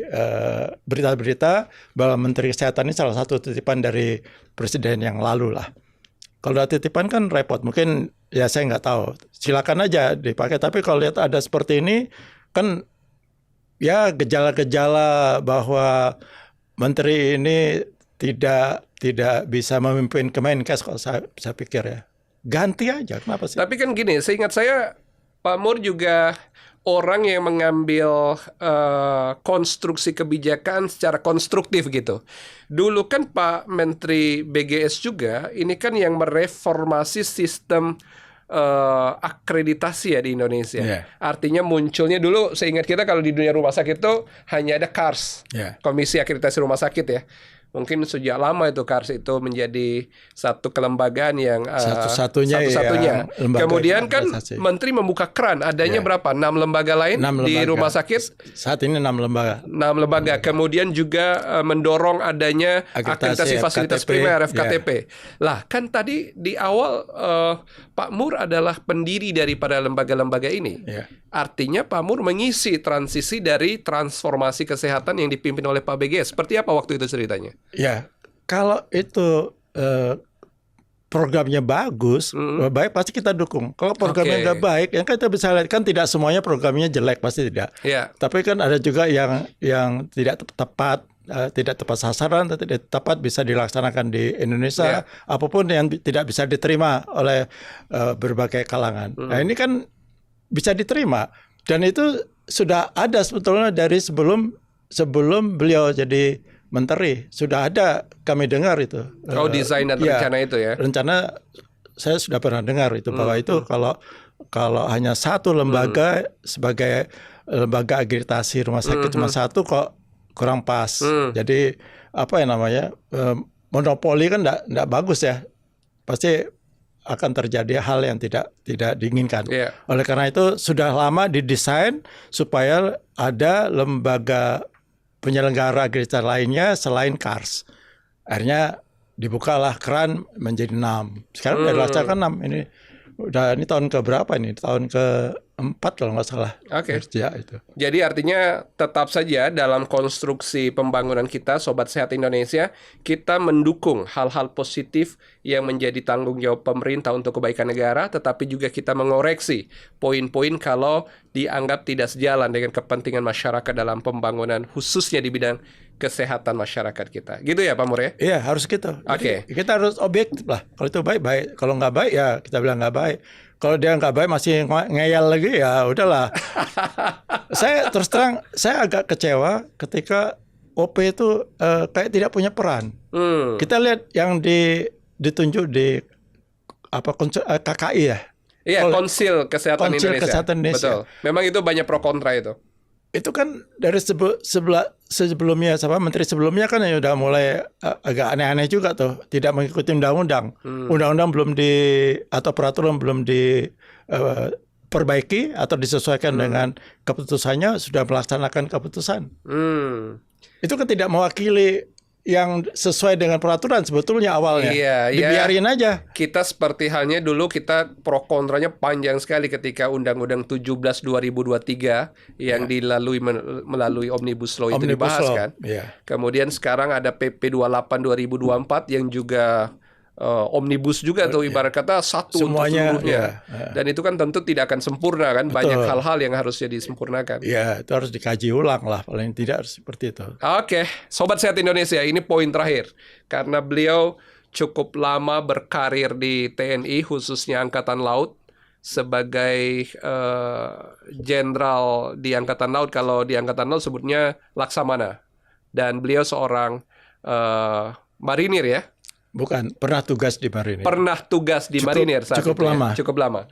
berita-berita bahwa Menteri Kesehatan ini salah satu titipan dari presiden yang lalu lah. Kalau ada titipan kan repot. Mungkin ya saya nggak tahu. Silakan aja dipakai. Tapi kalau lihat ada seperti ini kan ya gejala-gejala bahwa menteri ini tidak bisa memimpin Kemenkes, kalau saya pikir ya. Ganti aja, kenapa sih?
Tapi kan gini, seingat saya Pak Mur juga orang yang mengambil konstruksi kebijakan secara konstruktif gitu. Dulu kan Pak Menteri BGS juga, ini kan yang mereformasi sistem akreditasi ya di Indonesia.
Yeah.
Artinya munculnya dulu, seingat kita kalau di dunia rumah sakit itu hanya ada KARS, Komisi Akreditasi Rumah Sakit ya. Mungkin sejak lama itu KARS itu menjadi satu kelembagaan yang
satu-satunya.
Kemudian kan Menteri membuka keran, adanya berapa? 6 lembaga lain 6 di rumah sakit.
Saat ini 6 lembaga.
6 lembaga. Kemudian juga mendorong adanya akreditasi fasilitas
KTP,
primer FKTP. Lah kan tadi di awal Pak Mur adalah pendiri daripada lembaga-lembaga ini. Artinya Pak Mur mengisi transisi dari transformasi kesehatan yang dipimpin oleh Pak BGS. Seperti apa waktu itu ceritanya?
Ya, kalau itu programnya bagus, baik pasti kita dukung. Kalau programnya nggak baik, yang kita bisa lihat kan tidak semuanya programnya jelek, pasti tidak. Tapi kan ada juga yang tidak tepat, tidak tepat sasaran, tidak tepat bisa dilaksanakan di Indonesia, apapun yang tidak bisa diterima oleh berbagai kalangan. Nah ini kan bisa diterima, dan itu sudah ada sebetulnya dari sebelum beliau jadi menteri, sudah ada, kami dengar itu.
Desain dan rencana itu ya.
Rencana saya sudah pernah dengar itu bahwa itu kalau hanya satu lembaga sebagai lembaga akreditasi rumah sakit cuma satu kok kurang pas. Jadi apa yang namanya monopoli kan enggak bagus ya. Pasti akan terjadi hal yang tidak diinginkan. Oleh karena itu sudah lama didesain supaya ada lembaga penyelenggara akreditasi lainnya selain KARS. Akhirnya dibukalah keran menjadi 6. Sekarang udah dilaksanakan 6. Ini tahun ke berapa ini? Tahun ke-4 kalau nggak salah. Kerja itu.
Jadi artinya tetap saja dalam konstruksi pembangunan kita, Sobat Sehat Indonesia, kita mendukung hal-hal positif yang menjadi tanggung jawab pemerintah untuk kebaikan negara, tetapi juga kita mengoreksi poin-poin kalau dianggap tidak sejalan dengan kepentingan masyarakat dalam pembangunan, khususnya di bidang kesehatan masyarakat kita. Gitu ya Pak Mur ya?
Iya, harus gitu. Kita harus objektif lah. Kalau itu baik. Kalau nggak baik ya kita bilang nggak baik. Kalau dia nggak baik masih ngeyel lagi ya udahlah. Saya terus terang saya agak kecewa ketika OP itu kayak tidak punya peran. Kita lihat yang ditunjuk di KKI ya.
Iya, Konsil Kesehatan Indonesia.
Betul.
Memang itu banyak pro kontra itu.
Itu kan dari sebelumnya menteri sebelumnya kan ya udah mulai agak aneh-aneh juga tuh, tidak mengikuti undang-undang. Undang-undang belum atau peraturan belum diperbaiki atau disesuaikan dengan keputusannya, sudah melaksanakan keputusan. Itu kan tidak mewakili yang sesuai dengan peraturan sebetulnya awalnya. Dibiarin aja.
Kita seperti halnya dulu kita pro kontranya panjang sekali ketika Undang-Undang 17 2023 yang dilalui melalui Omnibus Law itu dibahas kan. Kemudian sekarang ada PP 28 2024 yang juga omnibus juga tuh, ibarat kata satu
semuanya,
untuk seluruhnya. Dan itu kan tentu tidak akan sempurna kan. Banyak hal-hal yang harusnya disempurnakan.
Ya, itu harus dikaji ulang lah, paling tidak harus seperti itu.
Oke, Sobat Sehat Indonesia, ini poin terakhir. Karena beliau cukup lama berkarir di TNI, khususnya Angkatan Laut, sebagai jenderal di Angkatan Laut. Kalau di Angkatan Laut sebutnya Laksamana. Dan beliau seorang marinir ya.
Bukan, pernah tugas di marinir.
Pernah tugas di marinir saat
cukup
itu
lama.
Ya? Cukup lama.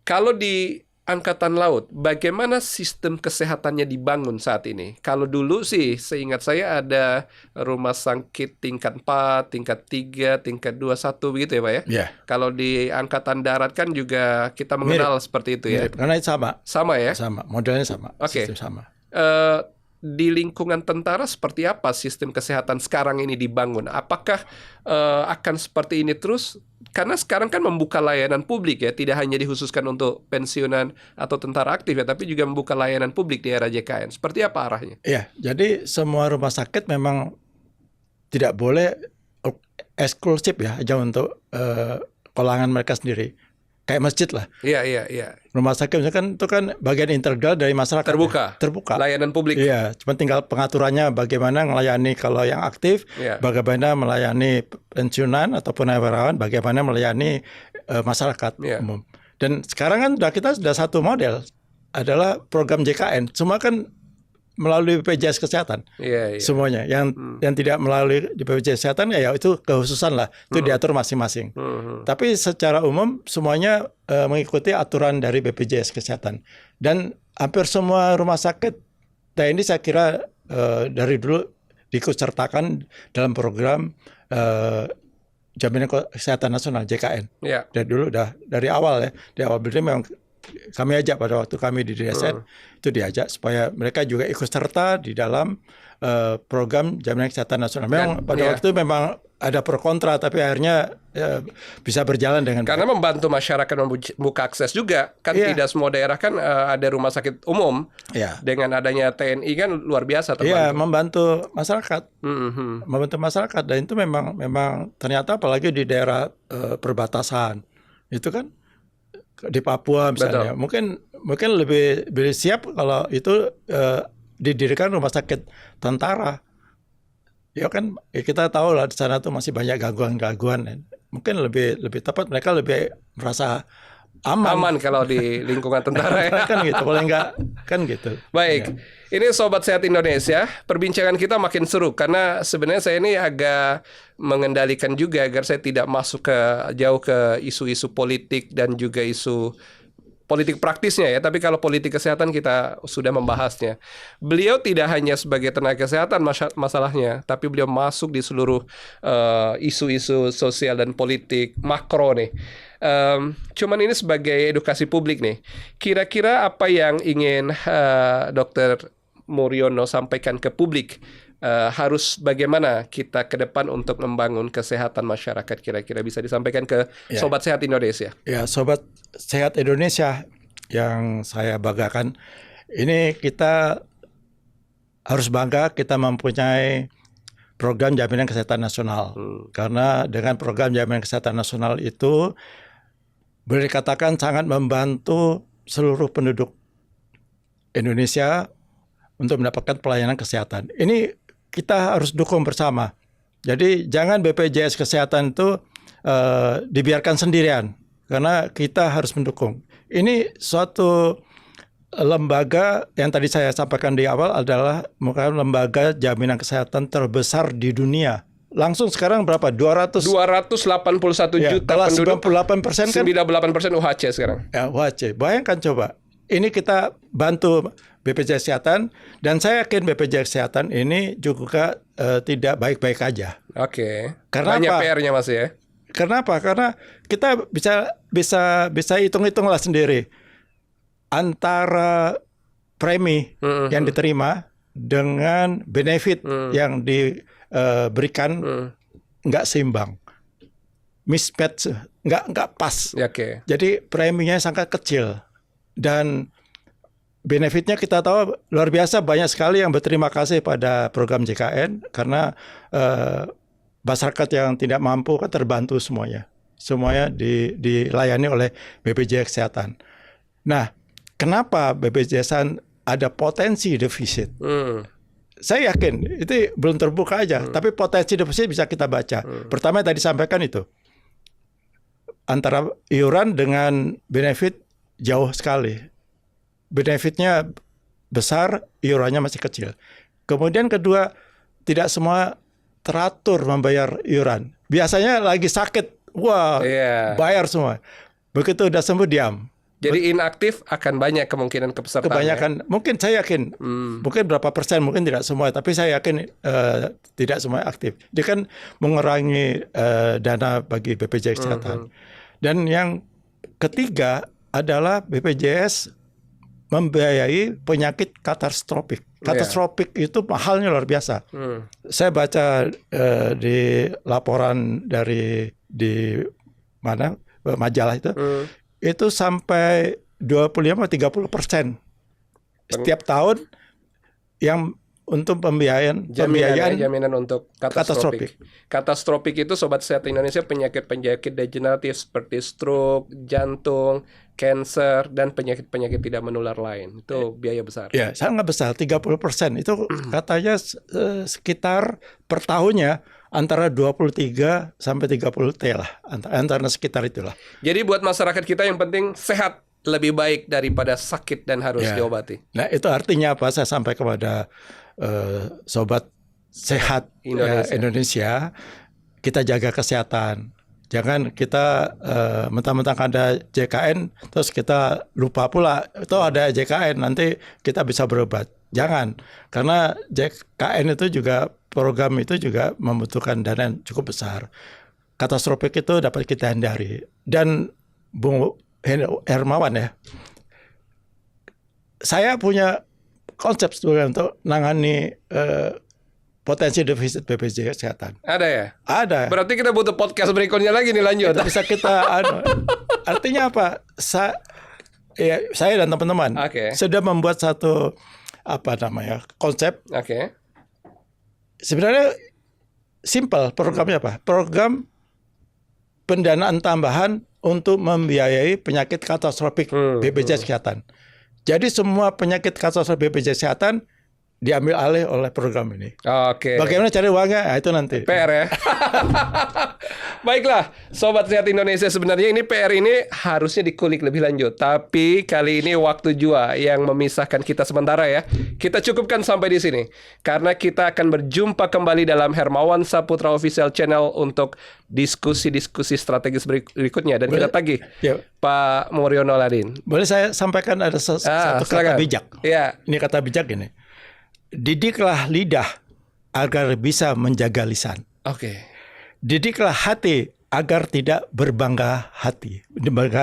Kalau di Angkatan Laut, bagaimana sistem kesehatannya dibangun saat ini? Kalau dulu sih, seingat saya ada rumah sakit tingkat 4, tingkat 3, tingkat 2, 1 begitu ya Pak ya?
Ya,
Kalau di Angkatan Darat kan juga kita mengenal seperti itu ya?
mirip. Karena itu sama.
Sama ya?
Sama, modelnya sama,
Oke.
sistem sama.
Di lingkungan tentara seperti apa sistem kesehatan sekarang ini dibangun? Apakah akan seperti ini terus? Karena sekarang kan membuka layanan publik ya, tidak hanya dikhususkan untuk pensiunan atau tentara aktif ya, tapi juga membuka layanan publik di era JKN. Seperti apa arahnya?
Iya, jadi semua rumah sakit memang tidak boleh eksklusif ya, aja untuk kalangan mereka sendiri. Kayak masjid lah.
Iya.
Rumah sakit itu kan bagian integral dari masyarakat.
Terbuka.
Terbuka.
Layanan publik.
Iya, cuma tinggal pengaturannya bagaimana melayani kalau yang aktif,
Iya.
bagaimana melayani pensiunan atau purnawirawan, bagaimana melayani masyarakat
Iya.
umum. Dan sekarang kan kita sudah satu model, adalah program JKN. Semua kan melalui BPJS Kesehatan.
Iya.
Semuanya. Yang tidak melalui di BPJS Kesehatan ya itu kekhususan lah. Itu diatur masing-masing. Tapi secara umum semuanya mengikuti aturan dari BPJS Kesehatan. Dan hampir semua rumah sakit TNI saya kira dari dulu diikutsertakan dalam program Jaminan Kesehatan Nasional JKN.
Iya.
Dari dulu dari awal ya. Di awal berdiri memang kami ajak pada waktu kami di DSN itu diajak supaya mereka juga ikut serta di dalam program Jaminan Kesehatan Nasional. Memang pada waktu itu memang ada pro kontra, tapi akhirnya bisa berjalan dengan
Karena
baik.
membantu masyarakat membuka akses juga. Kan
Iya.
tidak semua daerah kan ada rumah sakit umum.
Ya,
Dengan adanya TNI kan luar biasa
iya,
terbantu.
membantu masyarakat,
Mhm.
membantu masyarakat, dan itu memang ternyata apalagi di daerah perbatasan itu kan di Papua misalnya, mungkin lebih siap kalau itu didirikan rumah sakit tentara. Ya kan kita tahu lah di sana tuh masih banyak gangguan-gangguan. Mungkin lebih tepat mereka lebih merasa aman.
Kalau di lingkungan tentara ya.
Kan gitu, paling enggak kan gitu.
Baik, ini Sobat Sehat Indonesia, perbincangan kita makin seru karena sebenarnya saya ini agak mengendalikan juga agar saya tidak masuk jauh ke isu-isu politik dan juga isu politik praktisnya ya, tapi kalau politik kesehatan kita sudah membahasnya. Beliau tidak hanya sebagai tenaga kesehatan masalahnya, tapi beliau masuk di seluruh isu-isu sosial dan politik makro nih. Cuman ini sebagai edukasi publik nih. Kira-kira apa yang ingin Dr. Muryono sampaikan ke publik? Harus bagaimana kita ke depan untuk membangun kesehatan masyarakat, kira-kira bisa disampaikan ke Sobat Sehat Indonesia.
Ya, Sobat Sehat Indonesia yang saya banggakan, ini kita harus bangga kita mempunyai program Jaminan Kesehatan Nasional. Karena dengan program Jaminan Kesehatan Nasional itu boleh dikatakan sangat membantu seluruh penduduk Indonesia untuk mendapatkan pelayanan kesehatan. Ini kita harus dukung bersama. Jadi jangan BPJS Kesehatan itu dibiarkan sendirian, karena kita harus mendukung. Ini suatu lembaga yang tadi saya sampaikan di awal adalah merupakan lembaga jaminan kesehatan terbesar di dunia. Langsung sekarang berapa? 281
juta
kalau
penduduk,
98% kan
98% UHC sekarang.
ya UHC. Bayangkan coba. Ini kita bantu BPJS Kesehatan, dan saya yakin BPJS Kesehatan ini juga tidak baik-baik aja.
Oke.
Karena
Banyak
apa?
PR-nya Mas ya.
Kenapa? Karena kita bisa hitung-hitung lah sendiri antara premi yang diterima dengan benefit yang diberikan nggak seimbang, mismatch, nggak pas.
Oke.
Jadi preminya sangat kecil dan benefitnya kita tahu luar biasa, banyak sekali yang berterima kasih pada program JKN karena masyarakat yang tidak mampu kan terbantu semuanya dilayani oleh BPJS Kesehatan. Nah, kenapa BPJS ada potensi defisit? Saya yakin itu belum terbuka aja, tapi potensi defisit bisa kita baca. Pertama tadi sampaikan itu antara iuran dengan benefit jauh sekali. Benefitnya besar, iurannya masih kecil. Kemudian kedua, tidak semua teratur membayar iuran. Biasanya lagi sakit, wah, bayar semua. Begitu udah sembuh diam.
Jadi inaktif akan banyak kemungkinan kepesertaan.
Kebanyakan, mungkin saya yakin, mungkin berapa persen, mungkin tidak semua, tapi saya yakin tidak semua aktif. Dia kan mengurangi dana bagi BPJS Kesehatan. Dan yang ketiga adalah BPJS membiayai penyakit katastrofik. Katastrofik itu mahalnya luar biasa. Saya baca di laporan di mana majalah itu sampai 25-30% setiap tahun yang untuk pembiayaan
jaminan untuk katastrofik. Katastrofik itu Sobat Sehat Indonesia penyakit-penyakit degeneratif seperti stroke, jantung, cancer, dan penyakit-penyakit tidak menular lain. Itu biaya besar.
Ya, sangat besar, 30%. Itu katanya sekitar per tahunnya antara 23 sampai 30 T lah, antara sekitar itulah.
Jadi buat masyarakat kita yang penting sehat lebih baik daripada sakit dan harus diobati.
Nah, itu artinya apa? Saya sampai kepada sobat sehat Indonesia, kita jaga kesehatan. Jangan kita mentang-mentang ada JKN terus kita lupa pula itu ada JKN, nanti kita bisa berobat. Jangan, karena JKN itu juga program itu juga membutuhkan dana yang cukup besar. Katastrofik itu dapat kita hindari. Dan Bung Hermawan ya, saya punya konsep sebetulnya untuk menangani potensi defisit BPJS Kesehatan.
Ada ya?
Ada.
Berarti kita butuh podcast berikutnya lagi nih, lanjut.
Itu bisa kita artinya apa? Saya dan teman-teman sudah membuat satu konsep. Sebenarnya simple programnya apa? Program pendanaan tambahan untuk membiayai penyakit katastrofik BPJS Kesehatan. Jadi semua penyakit katastrofik BPJS Kesehatan diambil alih oleh program ini. Bagaimana cari uangnya? Nah, itu nanti.
PR ya. Baiklah, Sobat Sehat Indonesia, sebenarnya ini PR ini harusnya dikulik lebih lanjut. Tapi kali ini waktu jua yang memisahkan kita sementara ya. Kita cukupkan sampai di sini. Karena kita akan berjumpa kembali dalam Hermawan Saputra Official Channel untuk diskusi-diskusi strategis berikutnya. Dan kita tagih Pak Muryono Ladin.
Boleh saya sampaikan ada satu kata bijak.
Ya.
Ini kata bijak ini. Didiklah lidah agar bisa menjaga lisan. Didiklah hati agar tidak berbangga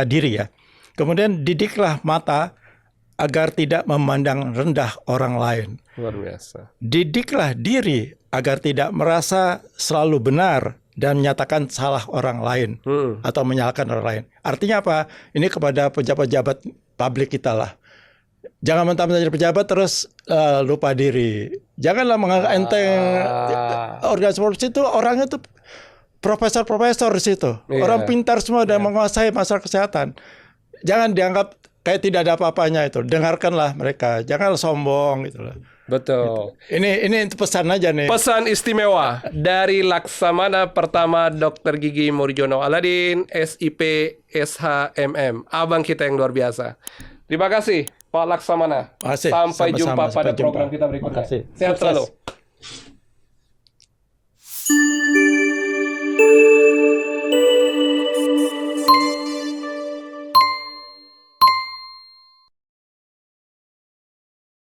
diri ya. Kemudian didiklah mata agar tidak memandang rendah orang lain.
Luar biasa.
Didiklah diri agar tidak merasa selalu benar dan menyatakan salah orang lain atau menyalahkan orang lain. Artinya apa? Ini kepada pejabat-pejabat publik kita lah. Jangan mentang-mentang jadi pejabat terus lupa diri. Janganlah menganggap enteng organisasi itu, orangnya itu profesor-profesor di situ. Orang pintar semua dan menguasai masalah kesehatan. Jangan dianggap kayak tidak ada apa-apanya itu. Dengarkanlah mereka. Jangan sombong gitu loh.
Betul.
Ini pesan aja nih.
Pesan istimewa dari Laksamana Pertama Dr. Gigi Murjono Aladin, SIP SHMM. Abang kita yang luar biasa. Terima kasih Pak Laksamana.
Makasih.
Sampai
Sama-sama.
jumpa pada
Sampai jumpa.
program kita berikutnya.
Makasih.
Sehat selalu.